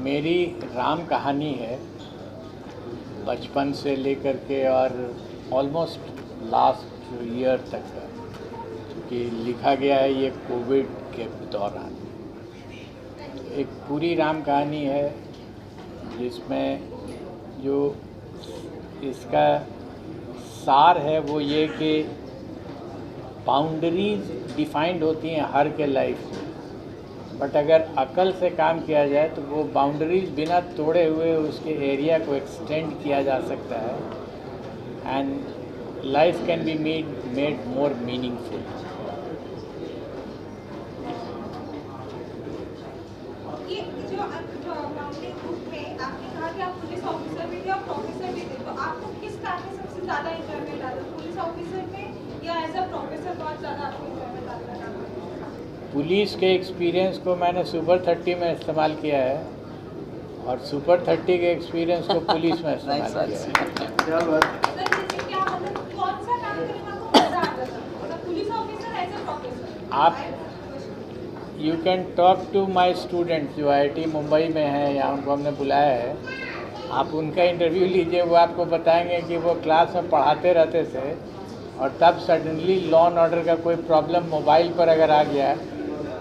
मेरी राम कहानी है बचपन से लेकर के और ऑलमोस्ट लास्ट ईयर तक का, क्योंकि लिखा गया है ये कोविड के दौरान। एक पूरी राम कहानी है जिसमें जो इसका सार है वो ये कि बाउंड्रीज डिफाइंड होती हैं हर के लाइफ में, बट अगर अकल से काम किया जाए तो वो बाउंड्रीज बिना तोड़े हुए उसके एरिया को एक्सटेंड किया जा सकता है and life can be made more meaningful. ये जो मामले ग्रुप में आपने कहा कि आप पुलिस ऑफिसर भी थे और प्रोफेसर भी थे, तो आपको किस काम में सबसे ज़्यादा इंजॉयमेंट आता है, पुलिस ऑफिसर में या एज अ प्रोफेसर बहुत ज़्यादा आपको इंजॉयमेंट आता है? पुलिस के एक्सपीरियंस को मैंने सुपर 30 में इस्तेमाल किया है और सुपर 30 के एक्सपीरियंस को पुलिस में इस्तेमाल किया है। सर जैसे क्या मतलब कौन सा काम करने में आपको मज़ा आता था, मतलब police officer as a professor? आप you can talk to my students जो IIT मुंबई में हैं या उनको हमने बुलाया है, आप उनका इंटरव्यू लीजिए, वो आपको बताएंगे कि वो क्लास में पढ़ाते रहते थे और तब सडनली लॉ एंड ऑर्डर का कोई प्रॉब्लम मोबाइल पर अगर आ गया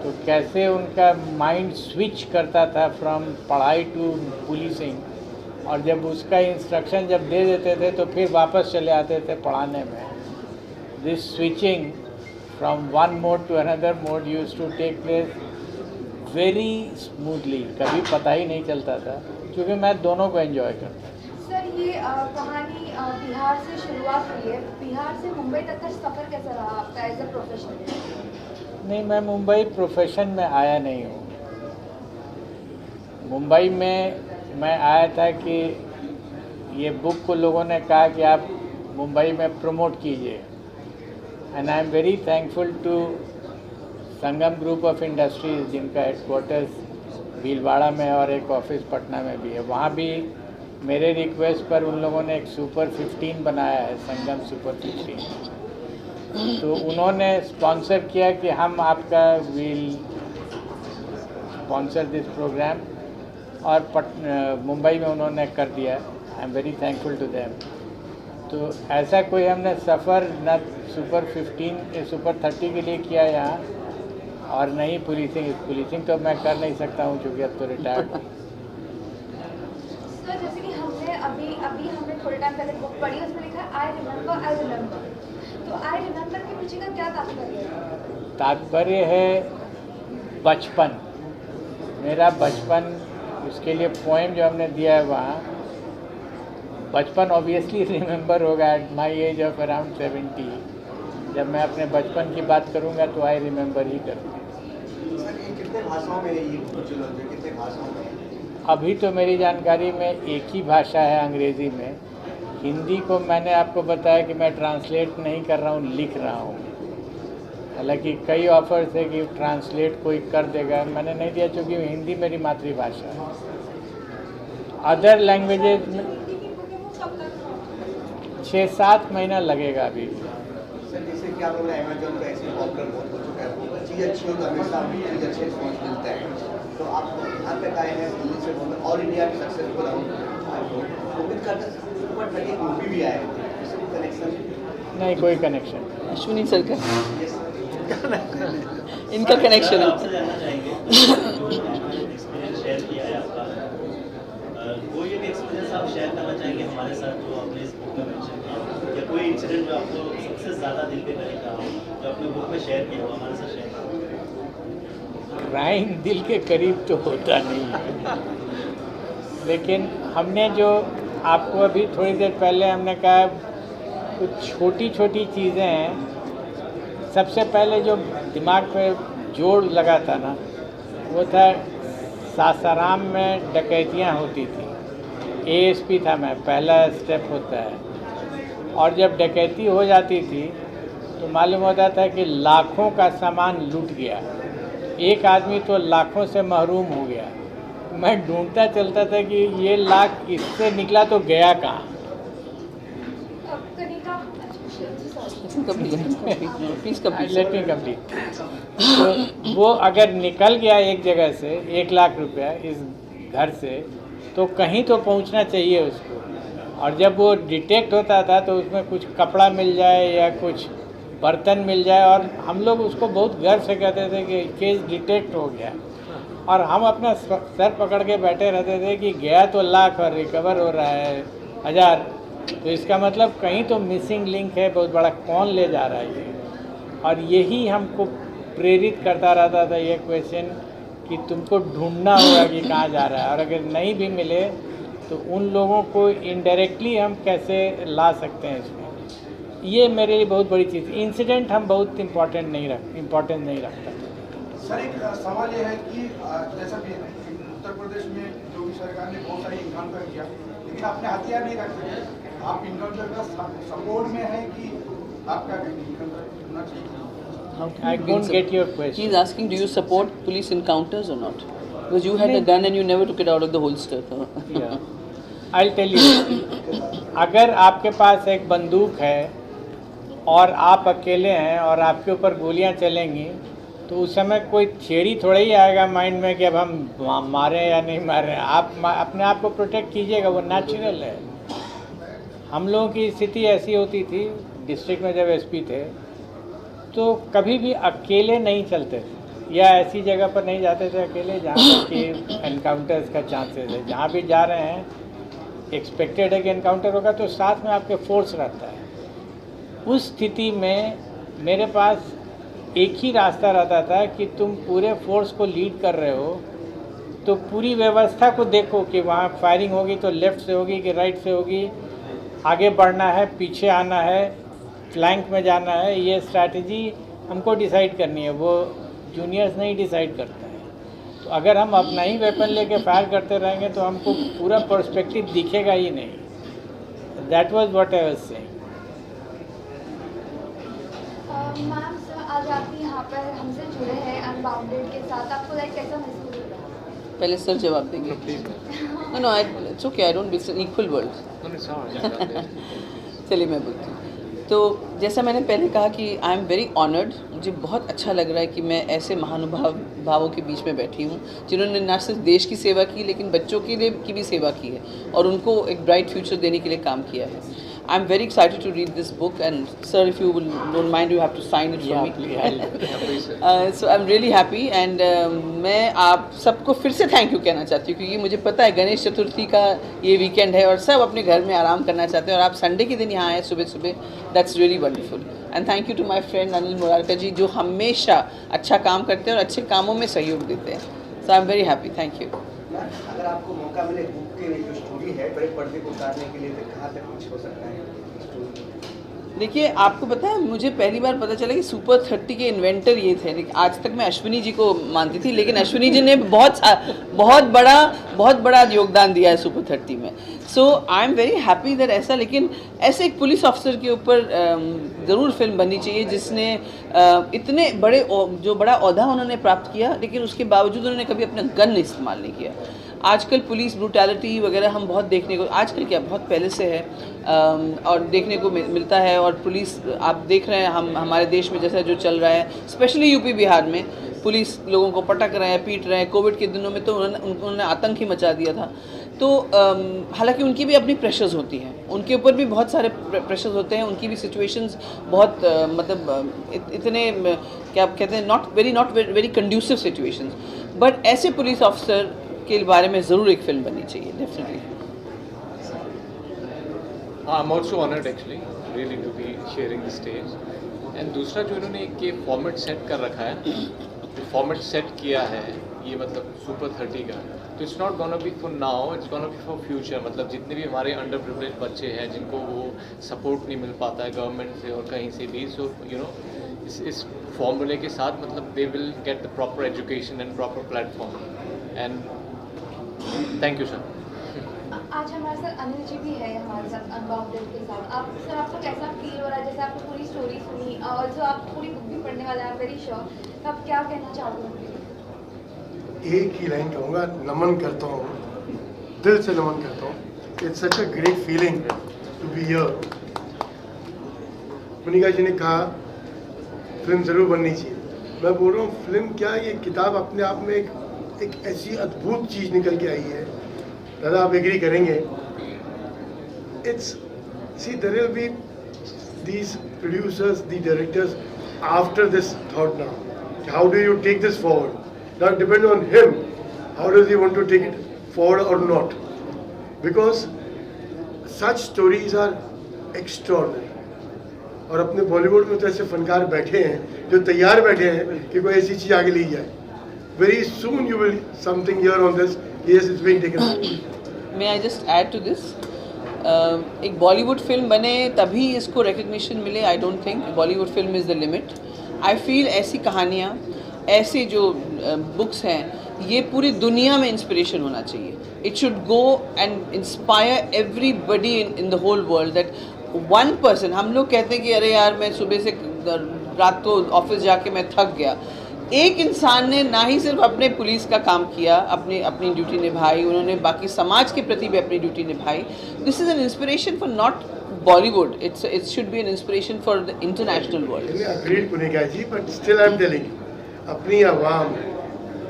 तो कैसे उनका माइंड स्विच करता था फ्रॉम पढ़ाई टू पुलिसिंग, और जब उसका इंस्ट्रक्शन जब दे देते थे तो फिर वापस चले आते थे पढ़ाने में। This switching from one mode to another mode use to take place very smoothly, कभी पता ही नहीं चलता था क्योंकि मैं दोनों को एंजॉय करता था। सर ये कहानी बिहार से शुरुआत हुई है, बिहार से मुंबई तक का सफ़र कैसा रहा आपका एज अ प्रोफेशनल? नहीं, मैं मुंबई प्रोफेशन में आया नहीं हूँ। मुंबई में मैं आया था कि ये बुक को लोगों ने कहा कि आप मुंबई में प्रमोट कीजिए, and I am very thankful to Sangam group of industries जिनका हेडक्वार्टर्स भीलवाड़ा में और एक ऑफिस पटना में भी है। वहाँ भी मेरे रिक्वेस्ट पर उन लोगों ने एक सुपर 15 बनाया है, संगम सुपर 15। तो उन्होंने स्पॉन्सर किया कि हम आपका विल स्पॉन्सर दिस प्रोग्राम, और मुंबई में उन्होंने कर दिया। I am very thankful to them. तो ऐसा कोई हमने सफ़र न सुपर 15 सुपर 30 के लिए किया यहाँ, और नहीं पुलिसिंग तो मैं कर नहीं सकता हूँ क्योंकि अब तो रिटायर्ड हूँ। सर जैसे कि हमने अभी हमने थोड़े टाइम पहले बुक पढ़ी, उसमें लिखा है आई रिमेंबर। तो आई रिमेंबर के पीछे का क्या तात्पर्य है? तात्पर्य है बचपन, मेरा बचपन। उसके लिए पोएम जो हमने दिया है वहाँ, बचपन ऑब्वियसली रिमेंबर होगा at my age of around 70। जब मैं अपने बचपन की बात करूँगा तो आई रिमेंबर ही करूँगा। कितने भाषाओं में ये कितने भाषाओं में? अभी तो मेरी जानकारी में एक ही भाषा है, अंग्रेज़ी में। हिंदी को मैंने आपको बताया कि मैं ट्रांसलेट नहीं कर रहा हूँ, लिख रहा हूँ। हालांकि कई ऑफर्स है कि ट्रांसलेट कोई कर देगा, मैंने नहीं दिया क्योंकि हिंदी मेरी मातृभाषा है। अदर लैंग्वेजेज में 6-7 महीना लगेगा अभी। सर जैसे क्या बोल रहे हैं, अमेजोन का ऐसे पॉपुलर बहुत हो चुका है, चीज़ अच्छी हो तो हमेशा चीज़ अच्छे रिस्पॉन्स मिलता है। तो आप यहाँ तक आए हैं दिल्ली से, ऑल इंडिया की सक्सेसफुल कोविड का सुपर 30 मूवी भी आए, इससे कोई कनेक्शन? नहीं, कोई कनेक्शन। अश्विनी सर का इनका कनेक्शन है। कोई एक एक्सपीरियंस आप शेयर करना चाहेंगे हमारे साथ जो आपने इस बुक में मेंशन किया, या कोई इंसिडेंट जो आपको सबसे ज़्यादा दिल के करीब रहा हो जो आपने बुक में शेयर किया हो, हमारे साथ शेयर करें? क्राइम दिल के करीब तो होता नहीं है, लेकिन हमने जो आपको अभी थोड़ी देर पहले हमने कहा कुछ छोटी छोटी चीज़ें हैं। सबसे पहले जो दिमाग पे जोड़ लगा था ना, वो था सासाराम में डकैतियाँ होती थी। ASP था मैं, पहला स्टेप होता है, और जब डकैती हो जाती थी तो मालूम होता था कि लाखों का सामान लूट गया, एक आदमी तो लाखों से महरूम हो गया। मैं ढूंढता चलता था कि ये लाख इससे निकला तो गया कहाँ। Please let me complete. तो वो अगर निकल गया एक जगह से 1 लाख रुपया इस घर से, तो कहीं तो पहुंचना चाहिए उसको। और जब वो डिटेक्ट होता था तो उसमें कुछ कपड़ा मिल जाए या कुछ बर्तन मिल जाए, और हम लोग उसको बहुत गर्व से कहते थे कि केस डिटेक्ट हो गया, और हम अपना सर पकड़ के बैठे रहते थे कि गया तो लाख और रिकवर हो रहा है 1000। तो इसका मतलब कहीं तो मिसिंग लिंक है बहुत बड़ा, कौन ले जा रहा है ये। और यही हमको प्रेरित करता रहता था ये क्वेश्चन कि तुमको ढूंढना होगा कि कहाँ जा रहा है, और अगर नहीं भी मिले तो उन लोगों को इनडायरेक्टली हम कैसे ला सकते हैं इसमें। ये मेरे लिए बहुत बड़ी चीज़। इंसिडेंट हम बहुत इम्पोर्टेंस नहीं रखता। सर एक सवाल ये है कि जैसा कि उत्तर प्रदेश में योगी सरकार ने बहुत सारे इनकाउंटर किया, लेकिन आपने हथियार नहीं रखे। आप इनकाउंटर का सपोर्ट में है कि आपका इनकाउंटर होना चाहिए? I don't get your question. He's asking, do you support police encounters or not? Because you had a gun and you never took it out of the holster. Yeah. I'll tell you. अगर आपके पास एक बंदूक है और आप अकेले हैं और आपके ऊपर गोलियां चलेंगी, तो उस समय कोई थियरी थोड़ा ही आएगा माइंड में कि अब हम मारें या नहीं मारें। आप अपने आप को प्रोटेक्ट कीजिएगा, वो नेचुरल है। हम लोगों की स्थिति ऐसी होती थी डिस्ट्रिक्ट में जब एसपी थे, तो कभी भी अकेले नहीं चलते थे या ऐसी जगह पर नहीं जाते थे अकेले जहाँ पर कि एनकाउंटर्स का चांसेस है। जहाँ भी जा रहे हैं एक्सपेक्टेड है कि एनकाउंटर होगा, तो साथ में आपके फोर्स रहता है। उस स्थिति में मेरे पास एक ही रास्ता रहता था कि तुम पूरे फोर्स को लीड कर रहे हो, तो पूरी व्यवस्था को देखो कि वहाँ फायरिंग होगी तो लेफ़्ट से होगी कि राइट से होगी, आगे बढ़ना है, पीछे आना है, फ्लैंक में जाना है। ये स्ट्रैटेजी हमको डिसाइड करनी है, वो जूनियर्स नहीं डिसाइड करते हैं। तो अगर हम अपना ही वेपन लेके फायर करते रहेंगे तो हमको पूरा पर्सपेक्टिव दिखेगा ही नहीं। That was what I was saying. Ma'am sir, आज आप यहाँ पर हमसे जुड़े हैं अनबाउंडेड के साथ, आपको लाइक कैसा महसूस हो रहा है? पहले सर जवाब देंगे। No, it's okay, I don't it's an equal world. चलिए मैं बोलती हूँ। तो जैसा मैंने पहले कहा कि आई एम वेरी ऑनर्ड, मुझे बहुत अच्छा लग रहा है कि मैं ऐसे महानुभावों के बीच में बैठी हूँ जिन्होंने न सिर्फ देश की सेवा की लेकिन बच्चों के लिए की भी सेवा की है और उनको एक ब्राइट फ्यूचर देने के लिए काम किया है। I am very excited to read this book and sir if you don't mind you have to sign it for me. So I am really happy and मैं आप सबको फिर से थैंक यू कहना चाहती हूँ, क्योंकि मुझे पता है गणेश चतुर्थी का ये वीकेंड है और सब अपने घर में आराम करना चाहते हैं और आप संडे के दिन यहाँ आए सुबह सुबह, that's really wonderful. And thank you to my friend Anil Murarka ji, जो हमेशा अच्छा काम करते हैं और अच्छे कामों में सहयोग देते हैं। So I am very happy, thank you. अगर आपको मौका मिले बुक की जो स्टोरी है बड़े पर्दे को उतारने के लिए, तो कहाँ तक कुछ हो सकता है? देखिए, आपको पता है मुझे पहली बार पता चला कि सुपर 30 के इन्वेंटर ये थे। लेकिन आज तक मैं अश्विनी जी को मानती थी, लेकिन अश्विनी जी ने बहुत बड़ा योगदान दिया है सुपर 30 में। So I am very happy that ऐसा, लेकिन ऐसे एक पुलिस ऑफिसर के ऊपर ज़रूर फिल्म बननी चाहिए जिसने इतने बड़े जो बड़ा ओहदा उन्होंने प्राप्त किया, लेकिन उसके बावजूद उन्होंने कभी अपना गन इस्तेमाल नहीं किया। आजकल पुलिस ब्रूटैलिटी वगैरह हम बहुत देखने को, आजकल क्या बहुत पहले से है और देखने को मिलता है। और पुलिस आप देख रहे हैं हमारे देश में जैसा जो चल रहा है, स्पेशली यूपी बिहार में पुलिस लोगों को पटक रहे हैं, पीट रहे हैं। कोविड के दिनों में तो उन्होंने आतंक ही मचा दिया था। तो हालांकि उनकी भी अपनी प्रेशर्स होती हैं, उनके ऊपर भी बहुत सारे प्रेशर्स होते हैं, उनकी भी सिचुएशंस बहुत मतलब इतने क्या कहते हैं not very conducive situations. But ऐसे पुलिस ऑफिसर के बारे में ज़रूर एक फिल्म बननी चाहिए, definitely. I am also honoured actually really to be sharing the stage. And दूसरा जो इन्होंने एक ये फॉर्मेट सेट कर रखा है, जो फॉर्मेट सेट किया है ये मतलब सुपर 30 का, तो it's not gonna be for now, it's gonna be for future. मतलब जितने भी हमारे अंडर प्रिविलेज बच्चे हैं जिनको वो सपोर्ट नहीं मिल पाता है गवर्नमेंट से और कहीं से भी, सो यू नो इस फॉर्मूले के साथ मतलब they will get the proper education and proper platform. And thank you sir. आज हमारे साथ अनिल जी भी है हमारे साथ अनबाउंडेड के साथ। आप सर, आपको कैसा फील हो रहा है? जैसे आपने पूरी स्टोरी सुनी और जो आप पूरी बुक भी पढ़ने वाला है, वेरी श्योर, तो आप क्या कहना चाहोगे? एक ही लाइन कहूँगा, नमन करता हूँ, दिल से नमन करता हूँ। It's such a great feeling to be here. Monica ji ने कहा फिल्म ज़रूर बननी चाहिए। मैं बोल रहा हूँ फिल्म क्या, ये किताब अपने आप में एक एक ऐसी अद्भुत चीज़ निकल के आई है, दादा आप एग्री करेंगे, it's see there will be these producers, the directors after this thought now. How do you take this forward? Now it depends on him. How does he want to take it forward or not? Because such stories are extraordinary. और अपने बॉलीवुड में तो ऐसे फनकार बैठे हैं जो तैयार बैठे हैं कि कोई ऐसी चीज़ आगे ली जाए. Very soon you will something hear on this. Yes, it's being taken forward. May I just add to this? एक बॉलीवुड फिल्म बने तभी इसको रिकग्निशन मिले. I don't think Bollywood film is the limit. I feel ऐसी कहानियाँ, ऐसे जो बुक्स हैं, ये पूरी दुनिया में इंस्पिरेशन होना चाहिए. It should go and inspire everybody in the whole world. That one person, हम लोग कहते हैं कि अरे यार मैं सुबह से रात को ऑफिस जाके मैं थक गया. एक इंसान ने ना ही सिर्फ अपने पुलिस का काम किया, अपनी ड्यूटी निभाई, उन्होंने बाकी समाज के प्रति भी अपनी ड्यूटी निभाई. This is an inspiration for not Bollywood, it should be an inspiration for the international world. Agreed Punika ji, but still I am telling you, अपनी आवाम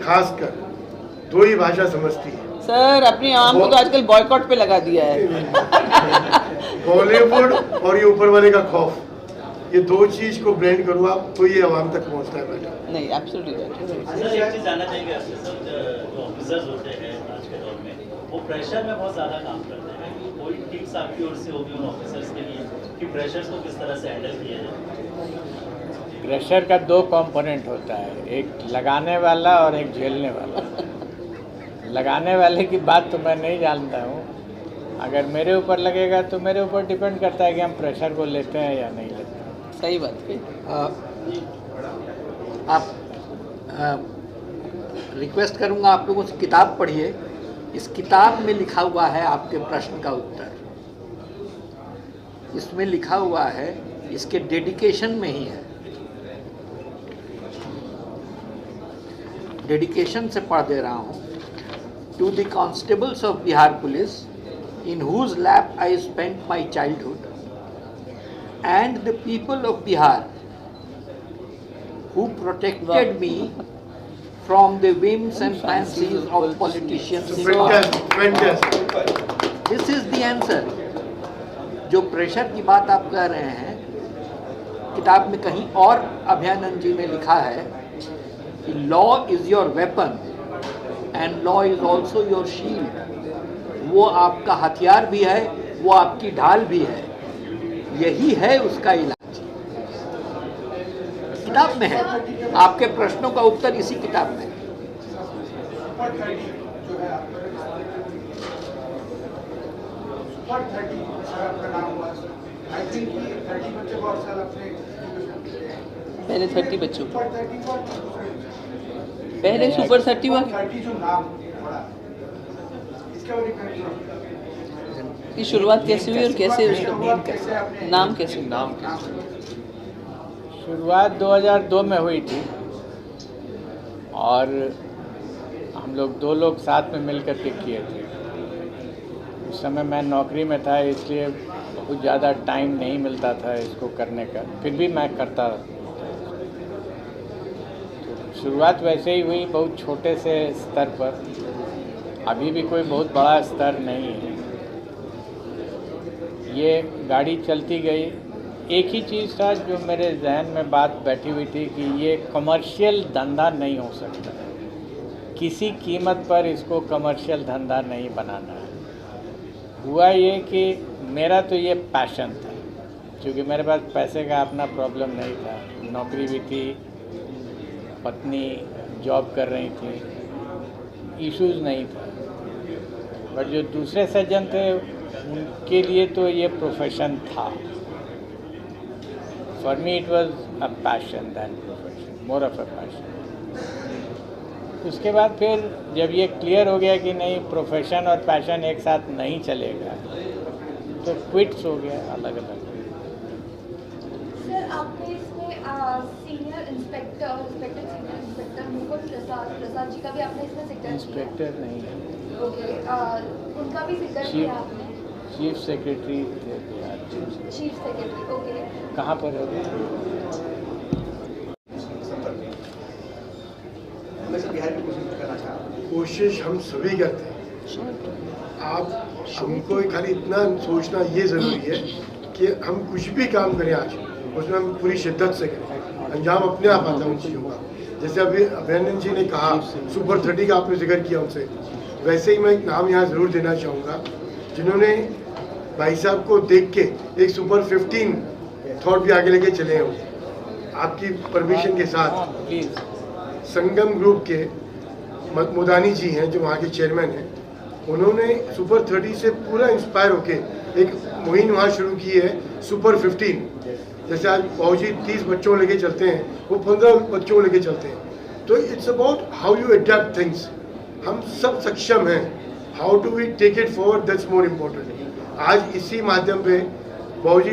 खासकर दो ही भाषा समझती है. सर अपनी आवाम को तो आजकल बॉयकॉट पे लगा दिया है. बॉलीवुड और ये ऊपर वाले का खौफ, ये दो चीज को ब्लेंड करो आप तो ये आवाम तक पहुंचता है बेटा. नहीं, एब्सोल्युटली राइट. सर एक चीज़ जानना चाहेंगे आपसे सर, जो ऑफिसर्स होते हैं आज के दौर में, वो प्रेशर में बहुत ज़्यादा काम करते हैं. कोई टिप्स आपकी ओर से होगी उन ऑफिसर्स के लिए कि प्रेशर्स को किस तरह से हैंडल किया जाए? प्रेशर का दो कंपोनेंट होता है, एक लगाने वाला और एक झेलने वाला. लगाने वाले की बात तो मैं नहीं जानता हूँ. अगर मेरे ऊपर लगेगा तो मेरे ऊपर डिपेंड करता है कि हम प्रेशर को लेते हैं या नहीं लेते हैं. सही बात है. आप रिक्वेस्ट करूंगा आप लोगों से किताब पढ़िए. इस किताब में लिखा हुआ है आपके प्रश्न का उत्तर. इसमें लिखा हुआ है, इसके डेडिकेशन में ही है. डेडिकेशन से पढ़ दे रहा हूँ. To the constables of Bihar police in whose lap I spent my childhood, and the people of Bihar who protected me from the whims and fancies of politicians in power. This is the answer. जो pressure की बात आप कह रहे हैं, किताब में कहीं और अभयानंद जी ने लिखा है कि law is your weapon and law is also your shield. वो आपका हथियार भी है, वो आपकी ढाल भी है. यही है उसका इलाज. किताब में है. आपके प्रश्नों का उत्तर इसी किताब में है. सुपर 30 जो है आपका, सुपर 30 सर आपका नाम हुआ. आई थिंक कि 30 बच्चे बहुत साल अपने पहले 30 बच्चों को, सुपर 30 को पहले सुपर 30 हुआ. 30 जो नाम पड़ा, इसके बारे में की शुरुआत कैसे हुई और कैसे उसका नाम कैसे? नाम शुरुआत 2002 में हुई थी और हम लोग दो लोग साथ में मिल कर के किए थे. उस समय मैं नौकरी में था, इसलिए बहुत ज़्यादा टाइम नहीं मिलता था इसको करने का. फिर भी मैं करता. तो शुरुआत वैसे ही हुई, बहुत छोटे से स्तर पर. अभी भी कोई बहुत बड़ा स्तर नहीं है. ये गाड़ी चलती गई. एक ही चीज़ था जो मेरे जहन में बात बैठी हुई थी कि ये कमर्शियल धंधा नहीं हो सकता. किसी कीमत पर इसको कमर्शियल धंधा नहीं बनाना है. हुआ ये कि मेरा तो ये पैशन था, क्योंकि मेरे पास पैसे का अपना प्रॉब्लम नहीं था. नौकरी भी थी, पत्नी जॉब कर रही थी, इश्यूज़ नहीं था. बट जो दूसरे सज्जन थे उनके लिए तो ये प्रोफेशन था. For me it was a passion than profession, more of a passion. उसके बाद फिर जब ये क्लियर हो गया कि नहीं प्रोफेशन और पैशन एक साथ नहीं चलेगा, तो क्विट्स हो गया अलग अलग. सर आपने इसमें senior inspector senior inspector Mukul Prasad ji का भी आपने इसमें जिक्र किया. इंस्पेक्टर नहीं है, ओके, उनका भी जिक्र किया आपने. चीफ सेक्रेटरी थे. Chief secretary, okay. कहाँ पर है? मैं सर बिहार में कोशिश करना चाह रहा हूँ. कोशिश हम सभी करते हैं। आप हमको खाली इतना सोचना ये ज़रूरी है कि हम कुछ भी काम करें आज उसमें हम पूरी शिद्दत से करें, अंजाम अपने आप आता है उन चीज़ों का। जैसे अभी अभिनंदन जी ने कहा सुपर 30 का आपने जिक्र किया उनसे, वैसे ही मैं एक नाम यहाँ ज़रूर देना चाहूँगा जिन्होंने भाई साहब को देख के एक सुपर 15 थॉट भी आगे लेके चले हैं। आपकी परमिशन के साथ प्लीज़। संगम ग्रुप के मुदानी जी हैं जो वहाँ के चेयरमैन हैं, उन्होंने सुपर 30 से पूरा इंस्पायर होके एक मुहिम वहाँ शुरू की है सुपर 15। जैसे आज बाबूजी 30 बच्चों को लेके चलते हैं, वो 15 बच्चों को लेके चलते हैं। तो it's about how you adapt things. हम सब सक्षम हैं, how do we take it forward, that's more important. आज इसी माध्यम पे बाबूजी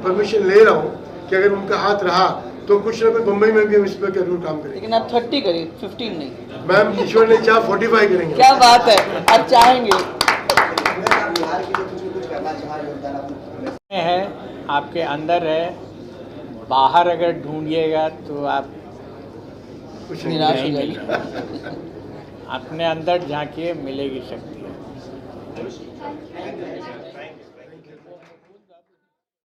परमिशन ले रहा हूँ कि अगर उनका हाथ रहा तो कुछ ना कुछ मुंबई में भी हम इस पर जरूर काम करेंगे। लेकिन आप 30 करिए, 15 नहीं। मैम ईश्वर ने चाह 45 करेंगे। क्या बात है, आप चाहेंगे। बिहार के लिए कुछ करना चाह रहे योगदान आप है, आपके अंदर है, बाहर अगर ढूंढिएगा तो आप कुछ निराश हो नहीं जाएगी। मिलेगा। अपने अंदर झांकिए, मिलेगी शक्ति। Thank you.